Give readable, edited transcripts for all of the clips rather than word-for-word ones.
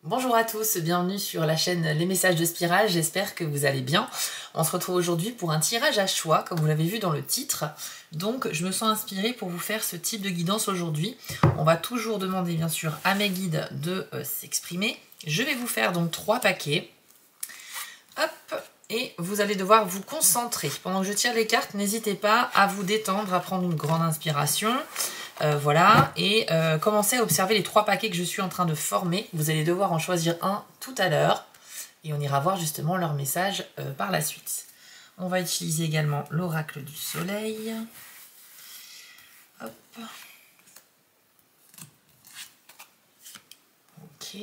Bonjour à tous, bienvenue sur la chaîne Les Messages de Spiral, j'espère que vous allez bien. On se retrouve aujourd'hui pour un tirage à choix, comme vous l'avez vu dans le titre. Donc je me sens inspirée pour vous faire ce type de guidance aujourd'hui. On va toujours demander bien sûr à mes guides de s'exprimer. Je vais vous faire donc 3 paquets. Hop, et vous allez devoir vous concentrer. Pendant que je tire les cartes, n'hésitez pas à vous détendre, à prendre une grande inspiration. Voilà, et commencez à observer les 3 paquets que je suis en train de former. Vous allez devoir en choisir un tout à l'heure et on ira voir justement leur message par la suite. On va utiliser également l'oracle du soleil. Hop. Ok.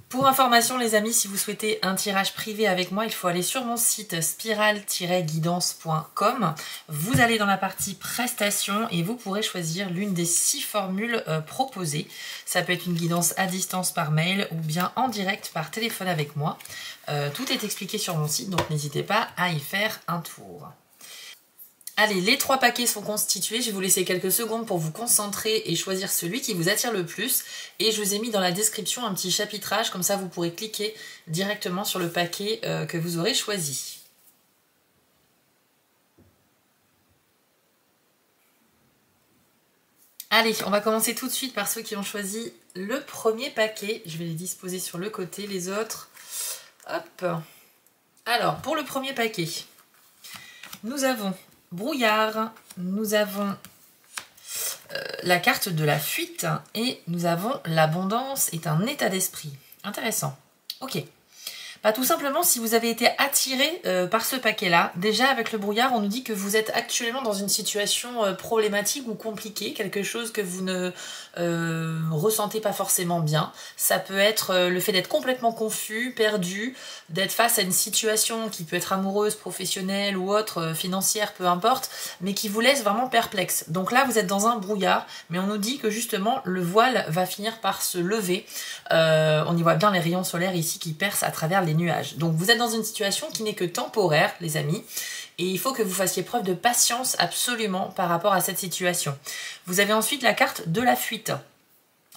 Pour information les amis, si vous souhaitez un tirage privé avec moi, il faut aller sur mon site spiral-guidance.com. Vous allez dans la partie prestations et vous pourrez choisir l'une des 6 formules proposées. Ça peut être une guidance à distance par mail ou bien en direct par téléphone avec moi. Tout est expliqué sur mon site, donc n'hésitez pas à y faire un tour. Allez, les 3 paquets sont constitués. Je vais vous laisser quelques secondes pour vous concentrer et choisir celui qui vous attire le plus. Et je vous ai mis dans la description un petit chapitrage, comme ça vous pourrez cliquer directement sur le paquet que vous aurez choisi. Allez, on va commencer tout de suite par ceux qui ont choisi le premier paquet. Je vais les disposer sur le côté, les autres. Hop. Alors, pour le premier paquet, nous avons brouillard, nous avons la carte de la fuite et nous avons l'abondance est un état d'esprit. Intéressant. Ok. Bah, tout simplement, si vous avez été attiré par ce paquet-là, déjà avec le brouillard, on nous dit que vous êtes actuellement dans une situation problématique ou compliquée, quelque chose que vous ne ressentez pas forcément bien. Ça peut être le fait d'être complètement confus, perdu, d'être face à une situation qui peut être amoureuse, professionnelle ou autre, financière, peu importe, mais qui vous laisse vraiment perplexe. Donc là, vous êtes dans un brouillard, mais on nous dit que justement, le voile va finir par se lever. On y voit bien les rayons solaires ici qui percent à travers les nuages. Donc vous êtes dans une situation qui n'est que temporaire, les amis, et il faut que vous fassiez preuve de patience absolument par rapport à cette situation. Vous avez ensuite la carte de la fuite.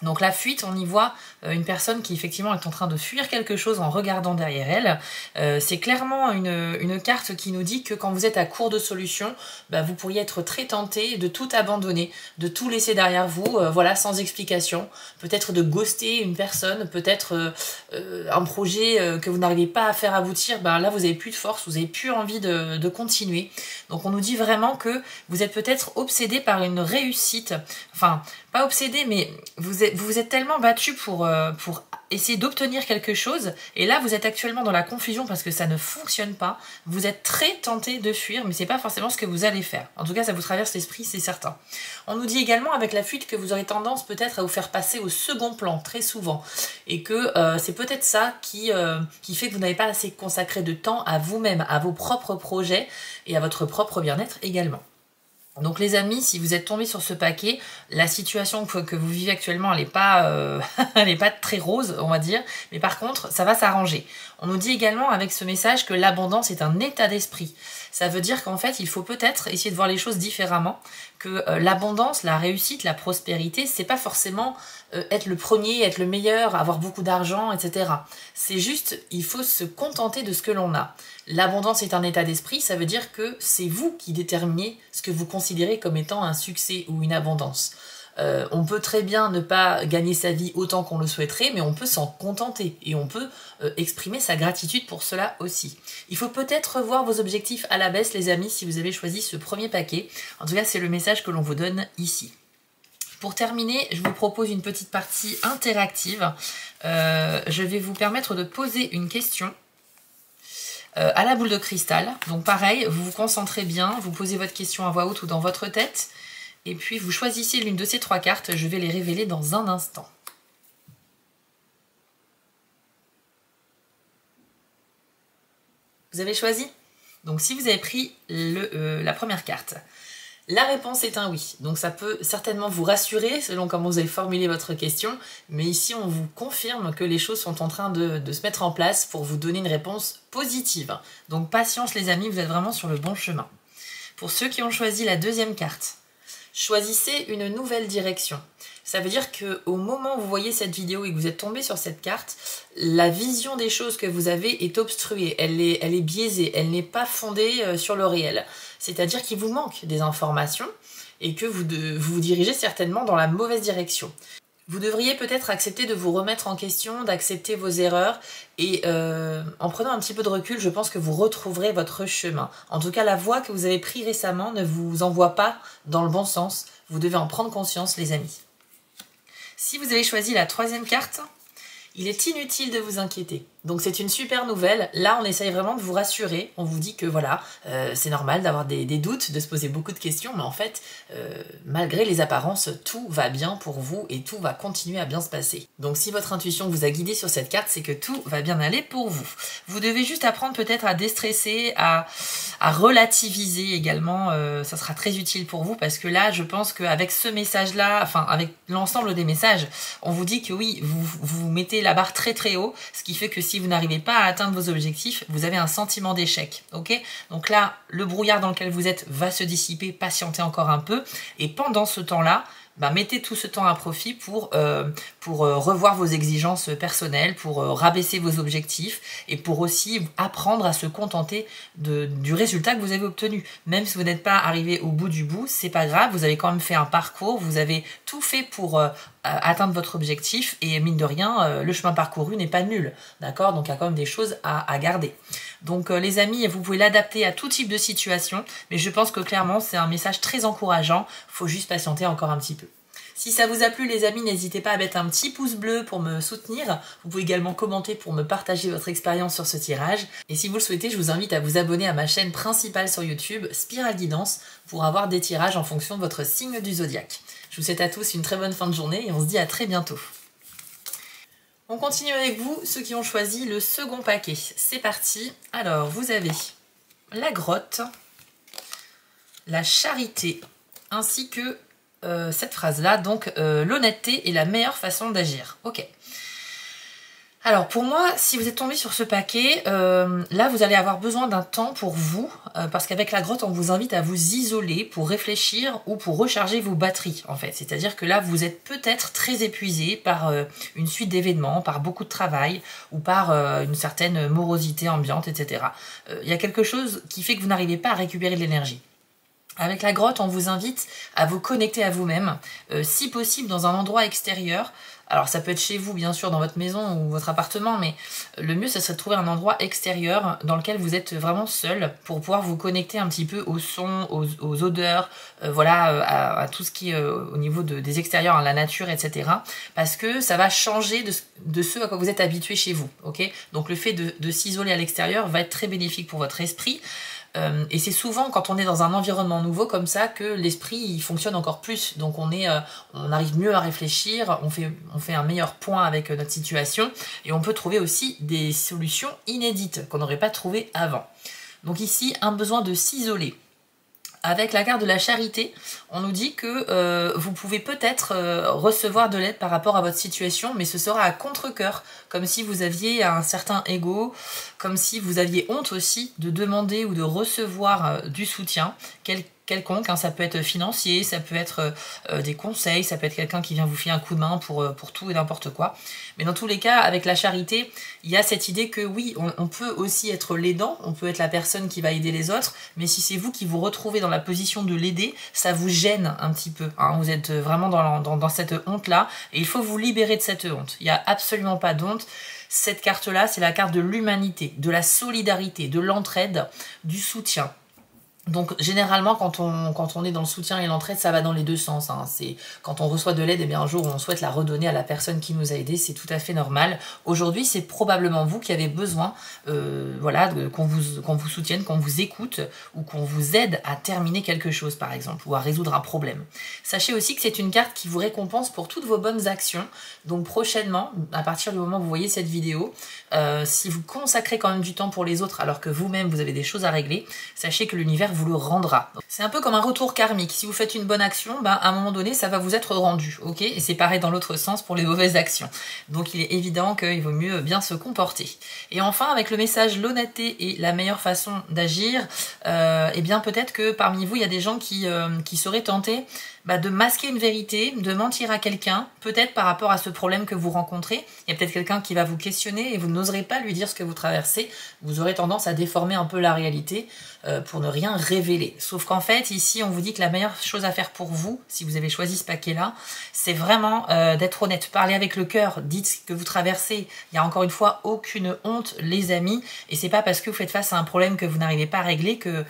Donc la fuite, on y voit une personne qui effectivement est en train de fuir quelque chose en regardant derrière elle. C'est clairement une carte qui nous dit que quand vous êtes à court de solutions, bah, vous pourriez être très tenté de tout abandonner, de tout laisser derrière vous, voilà, sans explication. Peut-être de ghoster une personne, peut-être un projet que vous n'arrivez pas à faire aboutir, bah, là vous n'avez plus de force, vous n'avez plus envie de continuer. Donc on nous dit vraiment que vous êtes peut-être obsédé par une réussite, enfin pas obsédé, mais vous vous êtes tellement battu pour essayer d'obtenir quelque chose, et là vous êtes actuellement dans la confusion parce que ça ne fonctionne pas, vous êtes très tenté de fuir, mais c'est pas forcément ce que vous allez faire. En tout cas, ça vous traverse l'esprit, c'est certain. On nous dit également avec la fuite que vous aurez tendance peut-être à vous faire passer au second plan, très souvent, et que c'est peut-être ça qui fait que vous n'avez pas assez consacré de temps à vous-même, à vos propres projets, et à votre propre bien-être également. Donc les amis, si vous êtes tombés sur ce paquet, la situation que vous vivez actuellement, elle n'est pas, pas très rose, on va dire, mais par contre, ça va s'arranger. On nous dit également avec ce message que l'abondance est un état d'esprit. Ça veut dire qu'en fait, il faut peut-être essayer de voir les choses différemment, que l'abondance, la réussite, la prospérité, c'est pas forcément être le premier, être le meilleur, avoir beaucoup d'argent, etc. C'est juste, il faut se contenter de ce que l'on a. L'abondance est un état d'esprit, ça veut dire que c'est vous qui déterminez ce que vous considérez comme étant un succès ou une abondance. On peut très bien ne pas gagner sa vie autant qu'on le souhaiterait, mais on peut s'en contenter et on peut exprimer sa gratitude pour cela aussi. Il faut peut-être revoir vos objectifs à la baisse, les amis, si vous avez choisi ce premier paquet. En tout cas, c'est le message que l'on vous donne ici. Pour terminer, je vous propose une petite partie interactive. Je vais vous permettre de poser une question à la boule de cristal. Donc pareil, vous vous concentrez bien, vous posez votre question à voix haute ou dans votre tête. Et puis vous choisissez l'une de ces 3 cartes, je vais les révéler dans un instant. Vous avez choisi? Donc si vous avez pris la première carte, la réponse est un oui. Donc ça peut certainement vous rassurer selon comment vous avez formulé votre question, mais ici on vous confirme que les choses sont en train de se mettre en place pour vous donner une réponse positive. Donc patience les amis, vous êtes vraiment sur le bon chemin. Pour ceux qui ont choisi la deuxième carte, choisissez une nouvelle direction. Ça veut dire qu'au moment où vous voyez cette vidéo et que vous êtes tombé sur cette carte, la vision des choses que vous avez est obstruée, elle est biaisée, elle n'est pas fondée sur le réel. C'est-à-dire qu'il vous manque des informations et que vous vous dirigez certainement dans la mauvaise direction. Vous devriez peut-être accepter de vous remettre en question, d'accepter vos erreurs et en prenant un petit peu de recul, je pense que vous retrouverez votre chemin. En tout cas, la voie que vous avez prise récemment ne vous envoie pas dans le bon sens. Vous devez en prendre conscience, les amis. Si vous avez choisi la troisième carte, il est inutile de vous inquiéter. Donc c'est une super nouvelle. Là, on essaye vraiment de vous rassurer. On vous dit que voilà, c'est normal d'avoir des doutes, de se poser beaucoup de questions, mais en fait, malgré les apparences, tout va bien pour vous et tout va continuer à bien se passer. Donc si votre intuition vous a guidé sur cette carte, c'est que tout va bien aller pour vous. Vous devez juste apprendre peut-être à déstresser, à relativiser également. Ça sera très utile pour vous parce que là, je pense qu'avec ce message-là, enfin avec l'ensemble des messages, on vous dit que oui, vous mettez la barre très très haut, ce qui fait que si vous n'arrivez pas à atteindre vos objectifs, vous avez un sentiment d'échec, ok? Donc là, le brouillard dans lequel vous êtes va se dissiper, patientez encore un peu, et pendant ce temps-là, mettez tout ce temps à profit pour revoir vos exigences personnelles, pour rabaisser vos objectifs et pour aussi apprendre à se contenter du résultat que vous avez obtenu. Même si vous n'êtes pas arrivé au bout du bout, c'est pas grave, vous avez quand même fait un parcours, vous avez tout fait pour atteindre votre objectif et mine de rien, le chemin parcouru n'est pas nul, d'accord? Donc il y a quand même des choses à garder. Donc les amis, vous pouvez l'adapter à tout type de situation, mais je pense que clairement c'est un message très encourageant, faut juste patienter encore un petit peu. Si ça vous a plu les amis, n'hésitez pas à mettre un petit pouce bleu pour me soutenir. Vous pouvez également commenter pour me partager votre expérience sur ce tirage. Et si vous le souhaitez, je vous invite à vous abonner à ma chaîne principale sur YouTube, Spiral Guidance, pour avoir des tirages en fonction de votre signe du zodiaque. Je vous souhaite à tous une très bonne fin de journée et on se dit à très bientôt. On continue avec vous, ceux qui ont choisi le second paquet. C'est parti. Alors, vous avez la grotte, la charité, ainsi que cette phrase-là, donc l'honnêteté est la meilleure façon d'agir. Ok. Alors pour moi, si vous êtes tombé sur ce paquet, là vous allez avoir besoin d'un temps pour vous, parce qu'avec la grotte, on vous invite à vous isoler pour réfléchir ou pour recharger vos batteries en fait. C'est-à-dire que là vous êtes peut-être très épuisé par une suite d'événements, par beaucoup de travail ou par une certaine morosité ambiante, etc. Il y a quelque chose qui fait que vous n'arrivez pas à récupérer de l'énergie. Avec la grotte, on vous invite à vous connecter à vous-même, si possible dans un endroit extérieur. Alors ça peut être chez vous, bien sûr, dans votre maison ou votre appartement, mais le mieux, ça serait de trouver un endroit extérieur dans lequel vous êtes vraiment seul pour pouvoir vous connecter un petit peu aux sons, aux odeurs, voilà, à tout ce qui est au niveau des extérieurs, à la nature, etc. Parce que ça va changer de ce à quoi vous êtes habitué chez vous, ok? Donc le fait de s'isoler à l'extérieur va être très bénéfique pour votre esprit. Et c'est souvent quand on est dans un environnement nouveau comme ça que l'esprit il fonctionne encore plus. Donc on arrive mieux à réfléchir, on fait un meilleur point avec notre situation et on peut trouver aussi des solutions inédites qu'on n'aurait pas trouvées avant. Donc ici, un besoin de s'isoler. Avec la carte de la charité, on nous dit que vous pouvez peut-être recevoir de l'aide par rapport à votre situation, mais ce sera à contre-cœur, comme si vous aviez un certain ego, comme si vous aviez honte aussi de demander ou de recevoir du soutien quelconque, hein. Ça peut être financier, ça peut être des conseils, ça peut être quelqu'un qui vient vous filer un coup de main pour tout et n'importe quoi. Mais dans tous les cas, avec la charité, il y a cette idée que oui, on peut aussi être l'aidant, on peut être la personne qui va aider les autres, mais si c'est vous qui vous retrouvez dans la position de l'aider, ça vous gêne un petit peu, hein. Vous êtes vraiment dans cette honte-là, et il faut vous libérer de cette honte. Il n'y a absolument pas d'honte. Cette carte-là, c'est la carte de l'humanité, de la solidarité, de l'entraide, du soutien. Donc généralement quand on est dans le soutien et l'entraide, ça va dans les deux sens, hein. C'est quand on reçoit de l'aide, et bien un jour on souhaite la redonner à la personne qui nous a aidés, c'est tout à fait normal. Aujourd'hui c'est probablement vous qui avez besoin voilà, qu'on vous soutienne, qu'on vous écoute ou qu'on vous aide à terminer quelque chose par exemple ou à résoudre un problème. Sachez aussi que c'est une carte qui vous récompense pour toutes vos bonnes actions. Donc prochainement, à partir du moment où vous voyez cette vidéo, si vous consacrez quand même du temps pour les autres alors que vous-même vous avez des choses à régler, sachez que l'univers vous le rendra. C'est un peu comme un retour karmique. Si vous faites une bonne action, à un moment donné, ça va vous être rendu, ok? Et c'est pareil dans l'autre sens pour les mauvaises actions. Donc il est évident qu'il vaut mieux bien se comporter. Et enfin, avec le message l'honnêteté est la meilleure façon d'agir, eh bien peut-être que parmi vous, il y a des gens qui seraient tentés de masquer une vérité, de mentir à quelqu'un, peut-être par rapport à ce problème que vous rencontrez. Il y a peut-être quelqu'un qui va vous questionner et vous n'oserez pas lui dire ce que vous traversez. Vous aurez tendance à déformer un peu la réalité pour ne rien révéler. Sauf qu'en fait, ici, on vous dit que la meilleure chose à faire pour vous, si vous avez choisi ce paquet-là, c'est vraiment d'être honnête. Parlez avec le cœur, dites ce que vous traversez. Il n'y a encore une fois aucune honte, les amis. Et c'est pas parce que vous faites face à un problème que vous n'arrivez pas à régler que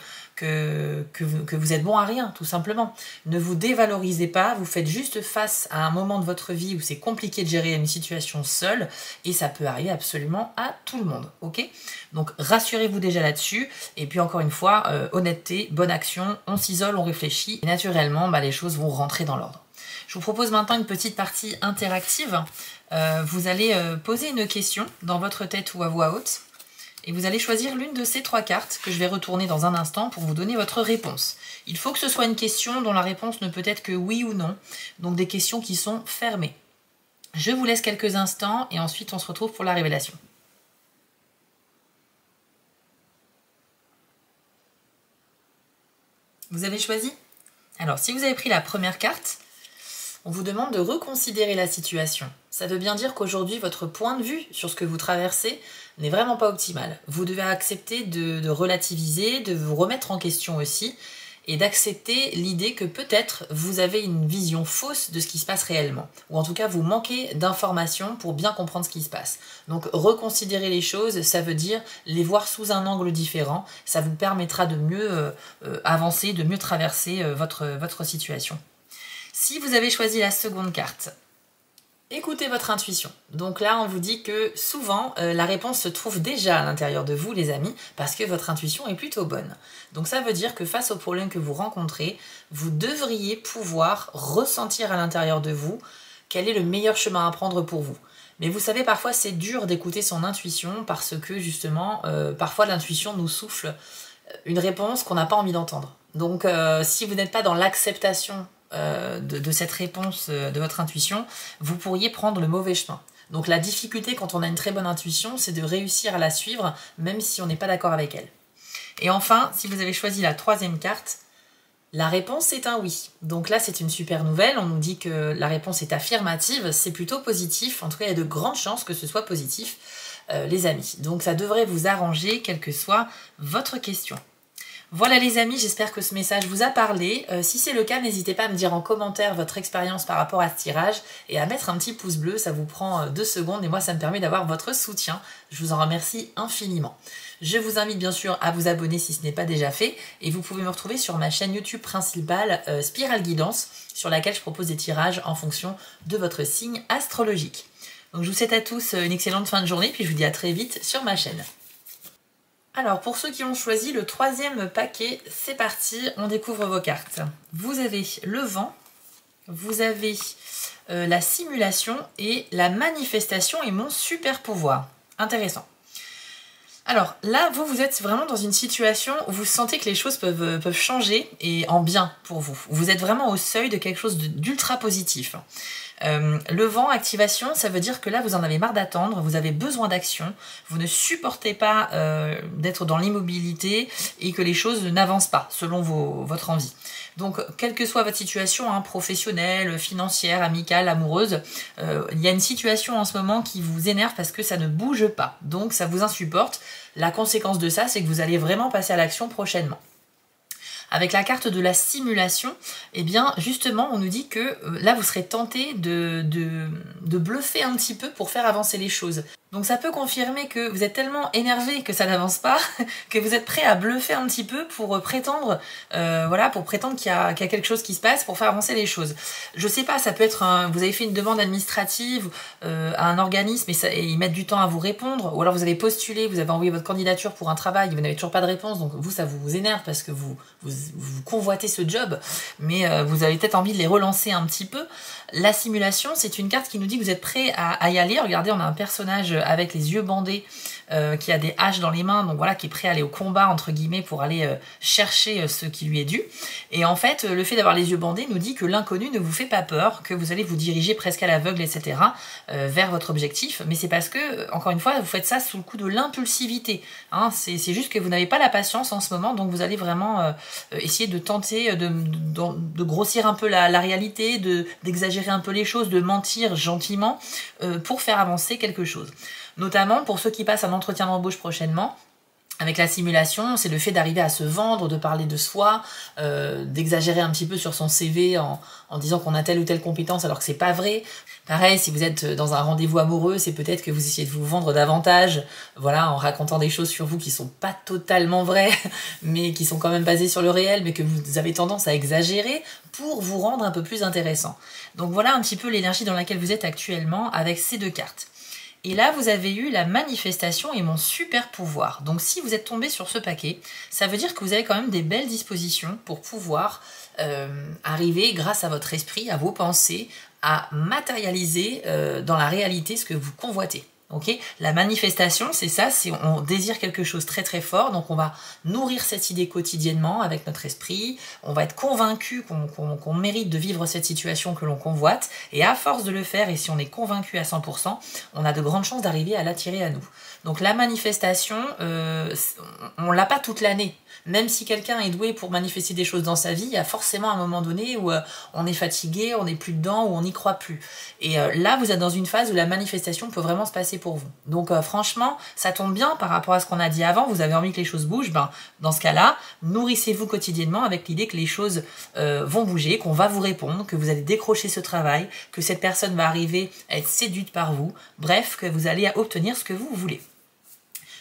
vous êtes bon à rien, tout simplement. Ne vous dévalorisez pas, vous faites juste face à un moment de votre vie où c'est compliqué de gérer une situation seule, et ça peut arriver absolument à tout le monde, ok? Donc rassurez-vous déjà là-dessus, et puis encore une fois, honnêteté, bonne action, on s'isole, on réfléchit, et naturellement, les choses vont rentrer dans l'ordre. Je vous propose maintenant une petite partie interactive. Vous allez poser une question dans votre tête ou à voix haute, et vous allez choisir l'une de ces 3 cartes que je vais retourner dans un instant pour vous donner votre réponse. Il faut que ce soit une question dont la réponse ne peut être que oui ou non, donc des questions qui sont fermées. Je vous laisse quelques instants et ensuite on se retrouve pour la révélation. Vous avez choisi? Alors, si vous avez pris la première carte, on vous demande de reconsidérer la situation. Ça veut bien dire qu'aujourd'hui, votre point de vue sur ce que vous traversez n'est vraiment pas optimal. Vous devez accepter de relativiser, de vous remettre en question aussi, et d'accepter l'idée que peut-être vous avez une vision fausse de ce qui se passe réellement. Ou en tout cas, vous manquez d'informations pour bien comprendre ce qui se passe. Donc, reconsidérer les choses, ça veut dire les voir sous un angle différent. Ça vous permettra de mieux avancer, de mieux traverser votre situation. Si vous avez choisi la seconde carte, écoutez votre intuition. Donc là, on vous dit que souvent, la réponse se trouve déjà à l'intérieur de vous, les amis, parce que votre intuition est plutôt bonne. Donc ça veut dire que face aux problèmes que vous rencontrez, vous devriez pouvoir ressentir à l'intérieur de vous quel est le meilleur chemin à prendre pour vous. Mais vous savez, parfois, c'est dur d'écouter son intuition parce que, justement, parfois, l'intuition nous souffle une réponse qu'on n'a pas envie d'entendre. Donc, si vous n'êtes pas dans l'acceptation de cette réponse de votre intuition, vous pourriez prendre le mauvais chemin. Donc la difficulté quand on a une très bonne intuition, c'est de réussir à la suivre, même si on n'est pas d'accord avec elle. Et enfin, si vous avez choisi la troisième carte, la réponse est un oui. Donc là, c'est une super nouvelle, on nous dit que la réponse est affirmative, c'est plutôt positif, en tout cas, il y a de grandes chances que ce soit positif, les amis. Donc ça devrait vous arranger, quelle que soit votre question. Voilà les amis, j'espère que ce message vous a parlé. Si c'est le cas, n'hésitez pas à me dire en commentaire votre expérience par rapport à ce tirage et à mettre un petit pouce bleu, ça vous prend 2 secondes et moi ça me permet d'avoir votre soutien. Je vous en remercie infiniment. Je vous invite bien sûr à vous abonner si ce n'est pas déjà fait et vous pouvez me retrouver sur ma chaîne YouTube principale Spiral Guidance sur laquelle je propose des tirages en fonction de votre signe astrologique. Donc je vous souhaite à tous une excellente fin de journée puis je vous dis à très vite sur ma chaîne. Alors, pour ceux qui ont choisi le 3e paquet, c'est parti, on découvre vos cartes. Vous avez le vent, vous avez la simulation et la manifestation et mon super pouvoir. Intéressant. Alors là, vous êtes vraiment dans une situation où vous sentez que les choses peuvent changer et en bien pour vous. Vous êtes vraiment au seuil de quelque chose d'ultra positif. Le vent, activation, ça veut dire que là, vous en avez marre d'attendre, vous avez besoin d'action, vous ne supportez pas d'être dans l'immobilité et que les choses n'avancent pas selon votre envie. Donc, quelle que soit votre situation, professionnelle, financière, amicale, amoureuse, il y a une situation en ce moment qui vous énerve parce que ça ne bouge pas. Donc, ça vous insupporte. La conséquence de ça, c'est que vous allez vraiment passer à l'action prochainement. Avec la carte de la simulation, eh bien justement on nous dit que là vous serez tenté de bluffer un petit peu pour faire avancer les choses. Donc ça peut confirmer que vous êtes tellement énervé que ça n'avance pas, que vous êtes prêt à bluffer un petit peu pour prétendre, qu'il y a quelque chose qui se passe pour faire avancer les choses. Je sais pas, ça peut être vous avez fait une demande administrative à un organisme et ils mettent du temps à vous répondre, ou alors vous avez postulé, vous avez envoyé votre candidature pour un travail, vous n'avez toujours pas de réponse, donc vous ça vous énerve parce que vous convoitez ce job, mais vous avez peut-être envie de les relancer un petit peu. La simulation, c'est une carte qui nous dit que vous êtes prêt à y aller. Regardez, on a un personnage avec les yeux bandés, qui a des haches dans les mains, donc voilà, qui est prêt à aller au combat, entre guillemets, pour aller chercher ce qui lui est dû. Et en fait, le fait d'avoir les yeux bandés nous dit que l'inconnu ne vous fait pas peur, que vous allez vous diriger presque à l'aveugle, etc., vers votre objectif. Mais c'est parce que, encore une fois, vous faites ça sous le coup de l'impulsivité. Hein. C'est juste que vous n'avez pas la patience en ce moment, donc vous allez vraiment essayer de tenter de grossir un peu la réalité, d'exagérer un peu les choses, de mentir gentiment pour faire avancer quelque chose. Notamment pour ceux qui passent un entretien d'embauche prochainement, avec la simulation, c'est le fait d'arriver à se vendre, de parler de soi, d'exagérer un petit peu sur son CV en disant qu'on a telle ou telle compétence alors que c'est pas vrai. Pareil, si vous êtes dans un rendez-vous amoureux, c'est peut-être que vous essayez de vous vendre davantage, voilà, en racontant des choses sur vous qui sont pas totalement vraies, mais qui sont quand même basées sur le réel, mais que vous avez tendance à exagérer pour vous rendre un peu plus intéressant. Donc voilà un petit peu l'énergie dans laquelle vous êtes actuellement avec ces deux cartes. Et là, vous avez eu la manifestation et mon super pouvoir. Donc si vous êtes tombé sur ce paquet, ça veut dire que vous avez quand même des belles dispositions pour pouvoir arriver, grâce à votre esprit, à vos pensées, à matérialiser dans la réalité ce que vous convoitez. Okay, la manifestation, c'est ça, on désire quelque chose très très fort, donc on va nourrir cette idée quotidiennement avec notre esprit, on va être convaincu qu'on mérite de vivre cette situation que l'on convoite, et à force de le faire, et si on est convaincu à 100%, on a de grandes chances d'arriver à l'attirer à nous. Donc la manifestation, on l'a pas toute l'année. Même si quelqu'un est doué pour manifester des choses dans sa vie, il y a forcément un moment donné où on est fatigué, on n'est plus dedans, où on n'y croit plus. Et là, vous êtes dans une phase où la manifestation peut vraiment se passer pour vous. Donc franchement, ça tombe bien par rapport à ce qu'on a dit avant, vous avez envie que les choses bougent, ben, dans ce cas-là, nourrissez-vous quotidiennement avec l'idée que les choses vont bouger, qu'on va vous répondre, que vous allez décrocher ce travail, que cette personne va arriver à être séduite par vous, bref, que vous allez obtenir ce que vous voulez.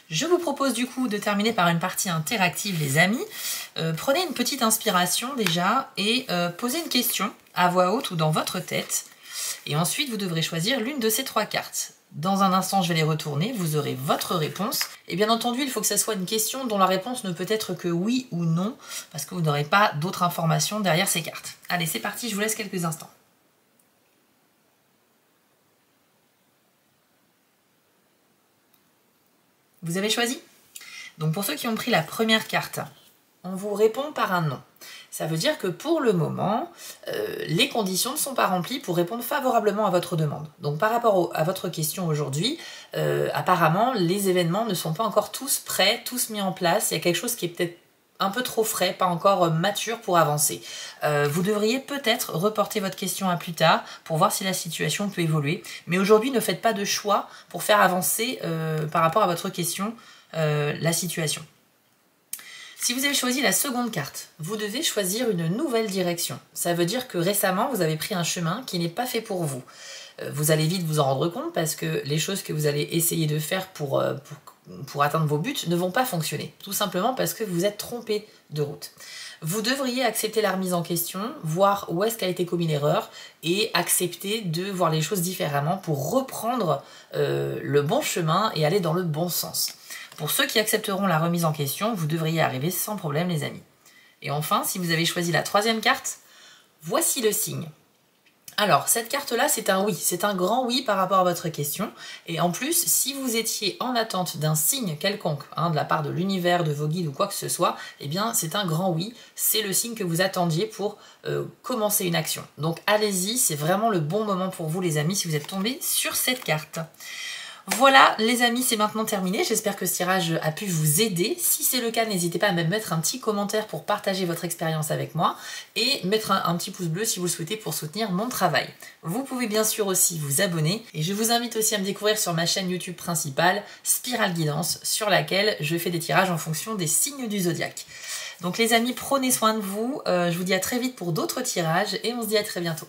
Je vous propose du coup de terminer par une partie interactive, les amis. Prenez une petite inspiration déjà et posez une question à voix haute ou dans votre tête. Et ensuite, vous devrez choisir l'une de ces trois cartes. Dans un instant, je vais les retourner, vous aurez votre réponse. Et bien entendu, il faut que ça soit une question dont la réponse ne peut être que oui ou non, parce que vous n'aurez pas d'autres informations derrière ces cartes. Allez, c'est parti, je vous laisse quelques instants. Vous avez choisi? Donc pour ceux qui ont pris la première carte, on vous répond par un non. Ça veut dire que pour le moment, les conditions ne sont pas remplies pour répondre favorablement à votre demande. Donc par rapport à votre question aujourd'hui, apparemment les événements ne sont pas encore tous prêts, tous mis en place. Il y a quelque chose qui est peut-être un peu trop frais, pas encore mature pour avancer. Vous devriez peut-être reporter votre question à plus tard pour voir si la situation peut évoluer. Mais aujourd'hui, ne faites pas de choix pour faire avancer par rapport à votre question la situation. Si vous avez choisi la seconde carte, vous devez choisir une nouvelle direction. Ça veut dire que récemment, vous avez pris un chemin qui n'est pas fait pour vous. Vous allez vite vous en rendre compte parce que les choses que vous allez essayer de faire pour atteindre vos buts ne vont pas fonctionner. Tout simplement parce que vous êtes trompé de route. Vous devriez accepter la remise en question, voir où est-ce qu'a été commis l'erreur et accepter de voir les choses différemment pour reprendre le bon chemin et aller dans le bon sens. Pour ceux qui accepteront la remise en question, vous devriez arriver sans problème, les amis. Et enfin, si vous avez choisi la troisième carte, voici le signe. Alors, cette carte-là, c'est un oui, c'est un grand oui par rapport à votre question. Et en plus, si vous étiez en attente d'un signe quelconque, de la part de l'univers, de vos guides ou quoi que ce soit, eh bien, c'est un grand oui. C'est le signe que vous attendiez pour commencer une action. Donc, allez-y, c'est vraiment le bon moment pour vous, les amis, si vous êtes tombés sur cette carte. Voilà les amis, c'est maintenant terminé. J'espère que ce tirage a pu vous aider. Si c'est le cas, n'hésitez pas à me mettre un petit commentaire pour partager votre expérience avec moi et mettre un petit pouce bleu si vous le souhaitez pour soutenir mon travail. Vous pouvez bien sûr aussi vous abonner et je vous invite aussi à me découvrir sur ma chaîne YouTube principale, Spirale Guidance, sur laquelle je fais des tirages en fonction des signes du zodiaque. Donc les amis, prenez soin de vous. Je vous dis à très vite pour d'autres tirages et on se dit à très bientôt.